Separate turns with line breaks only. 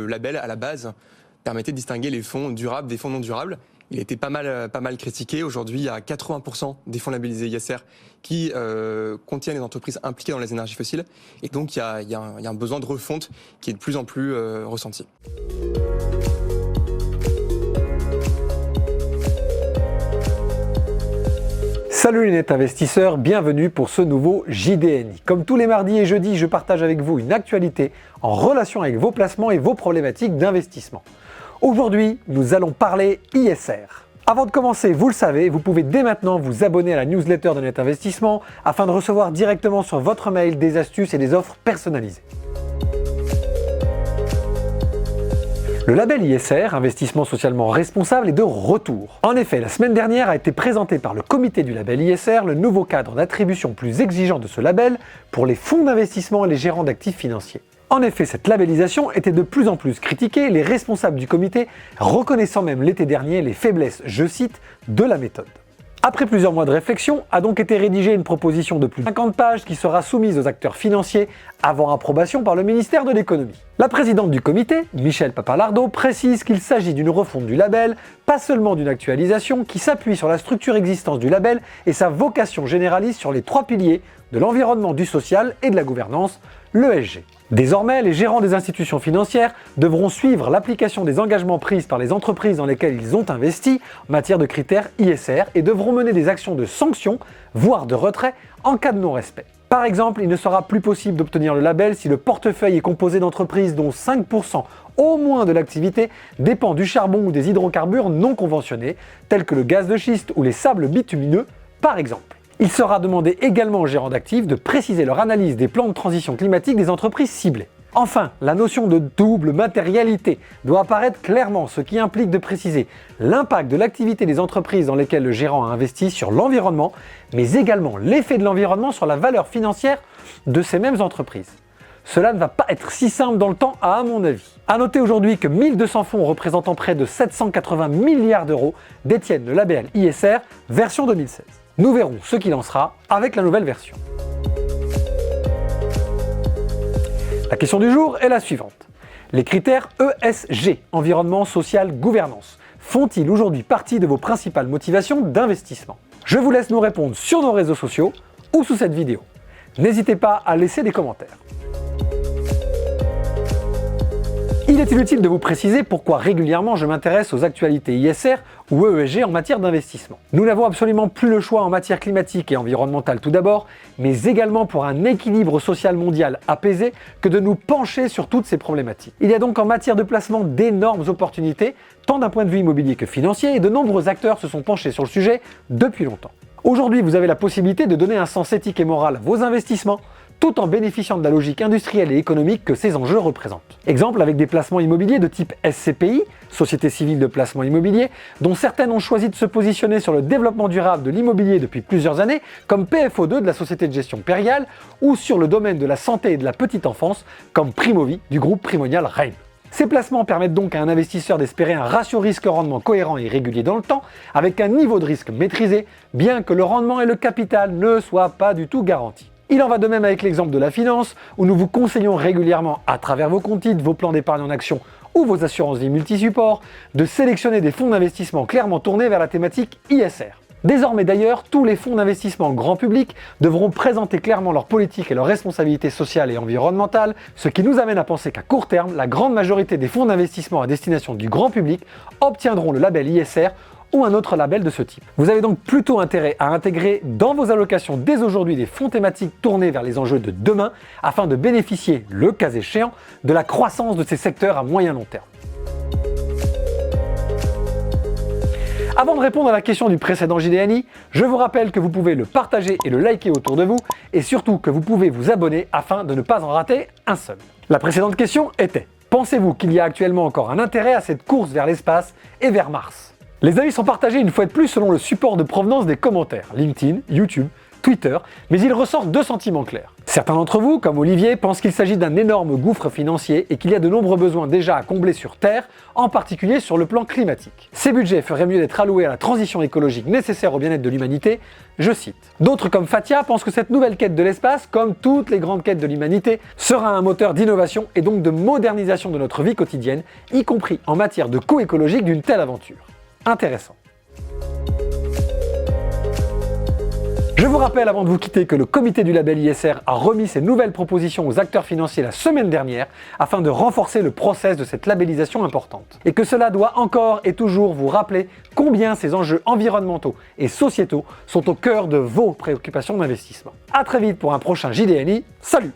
le label, à la base, permettait de distinguer les fonds durables des fonds non durables. Il était pas mal critiqué. Aujourd'hui, il y a 80% des fonds labellisés ISR qui contiennent des entreprises impliquées dans les énergies fossiles. Et donc, il y a un besoin de refonte qui est de plus en plus ressenti.
Salut les net investisseurs, bienvenue pour ce nouveau JDNI. Comme tous les mardis et jeudis, je partage avec vous une actualité en relation avec vos placements et vos problématiques d'investissement. Aujourd'hui, nous allons parler ISR. Avant de commencer, vous le savez, vous pouvez dès maintenant vous abonner à la newsletter de Net Investissement afin de recevoir directement sur votre mail des astuces et des offres personnalisées. Le label ISR, investissement socialement responsable, est de retour. En effet, la semaine dernière a été présenté par le comité du label ISR le nouveau cadre d'attribution plus exigeant de ce label pour les fonds d'investissement et les gérants d'actifs financiers. En effet, cette labellisation était de plus en plus critiquée, les responsables du comité reconnaissant même l'été dernier les faiblesses, je cite, de la méthode. Après plusieurs mois de réflexion, a donc été rédigée une proposition de plus de 50 pages qui sera soumise aux acteurs financiers avant approbation par le ministère de l'économie. La présidente du comité, Michèle Papalardo, précise qu'il s'agit d'une refonte du label, pas seulement d'une actualisation qui s'appuie sur la structure existante du label et sa vocation généraliste sur les trois piliers de l'environnement, du social et de la gouvernance, l'ESG. Désormais, les gérants des institutions financières devront suivre l'application des engagements pris par les entreprises dans lesquelles ils ont investi en matière de critères ISR et devront mener des actions de sanction, voire de retrait, en cas de non-respect. Par exemple, il ne sera plus possible d'obtenir le label si le portefeuille est composé d'entreprises dont 5% au moins de l'activité dépend du charbon ou des hydrocarbures non conventionnés, tels que le gaz de schiste ou les sables bitumineux, par exemple. Il sera demandé également aux gérants d'actifs de préciser leur analyse des plans de transition climatique des entreprises ciblées. Enfin, la notion de double matérialité doit apparaître clairement, ce qui implique de préciser l'impact de l'activité des entreprises dans lesquelles le gérant a investi sur l'environnement, mais également l'effet de l'environnement sur la valeur financière de ces mêmes entreprises. Cela ne va pas être si simple dans le temps, à mon avis. A noter aujourd'hui que 1200 fonds représentant près de 780 milliards d'euros détiennent le label ISR version 2016. Nous verrons ce qu'il en sera avec la nouvelle version. La question du jour est la suivante. Les critères ESG, environnement, social, gouvernance, font-ils aujourd'hui partie de vos principales motivations d'investissement? Je vous laisse nous répondre sur nos réseaux sociaux ou sous cette vidéo. N'hésitez pas à laisser des commentaires. Il est inutile de vous préciser pourquoi régulièrement je m'intéresse aux actualités ISR ou ESG en matière d'investissement. Nous n'avons absolument plus le choix en matière climatique et environnementale tout d'abord, mais également pour un équilibre social mondial apaisé que de nous pencher sur toutes ces problématiques. Il y a donc en matière de placement d'énormes opportunités, tant d'un point de vue immobilier que financier, et de nombreux acteurs se sont penchés sur le sujet depuis longtemps. Aujourd'hui, vous avez la possibilité de donner un sens éthique et moral à vos investissements, tout en bénéficiant de la logique industrielle et économique que ces enjeux représentent. Exemple avec des placements immobiliers de type SCPI, Société Civile de Placement Immobilier, dont certaines ont choisi de se positionner sur le développement durable de l'immobilier depuis plusieurs années, comme PFO2 de la Société de Gestion Périale, ou sur le domaine de la santé et de la petite enfance, comme Primovie du groupe Primonial Reim. Ces placements permettent donc à un investisseur d'espérer un ratio risque-rendement cohérent et régulier dans le temps, avec un niveau de risque maîtrisé, bien que le rendement et le capital ne soient pas du tout garantis. Il en va de même avec l'exemple de la finance, où nous vous conseillons régulièrement, à travers vos comptes titres, vos plans d'épargne en action ou vos assurances vie multisupports, de sélectionner des fonds d'investissement clairement tournés vers la thématique ISR. Désormais d'ailleurs, tous les fonds d'investissement grand public devront présenter clairement leur politique et leurs responsabilités sociales et environnementales, ce qui nous amène à penser qu'à court terme, la grande majorité des fonds d'investissement à destination du grand public obtiendront le label ISR ou un autre label de ce type. Vous avez donc plutôt intérêt à intégrer dans vos allocations dès aujourd'hui des fonds thématiques tournés vers les enjeux de demain afin de bénéficier, le cas échéant, de la croissance de ces secteurs à moyen long terme. Avant de répondre à la question du précédent JDNI, je vous rappelle que vous pouvez le partager et le liker autour de vous et surtout que vous pouvez vous abonner afin de ne pas en rater un seul. La précédente question était: pensez-vous qu'il y a actuellement encore un intérêt à cette course vers l'espace et vers Mars? Les avis sont partagés une fois de plus selon le support de provenance des commentaires, LinkedIn, YouTube, Twitter, mais il ressort deux sentiments clairs. Certains d'entre vous, comme Olivier, pensent qu'il s'agit d'un énorme gouffre financier et qu'il y a de nombreux besoins déjà à combler sur Terre, en particulier sur le plan climatique. Ces budgets feraient mieux d'être alloués à la transition écologique nécessaire au bien-être de l'humanité, je cite. D'autres comme Fatia pensent que cette nouvelle quête de l'espace, comme toutes les grandes quêtes de l'humanité, sera un moteur d'innovation et donc de modernisation de notre vie quotidienne, y compris en matière de coût écologique d'une telle aventure. Intéressant. Je vous rappelle avant de vous quitter que le comité du label ISR a remis ses nouvelles propositions aux acteurs financiers la semaine dernière afin de renforcer le process de cette labellisation importante. Et que cela doit encore et toujours vous rappeler combien ces enjeux environnementaux et sociétaux sont au cœur de vos préoccupations d'investissement. A très vite pour un prochain JDNI, salut!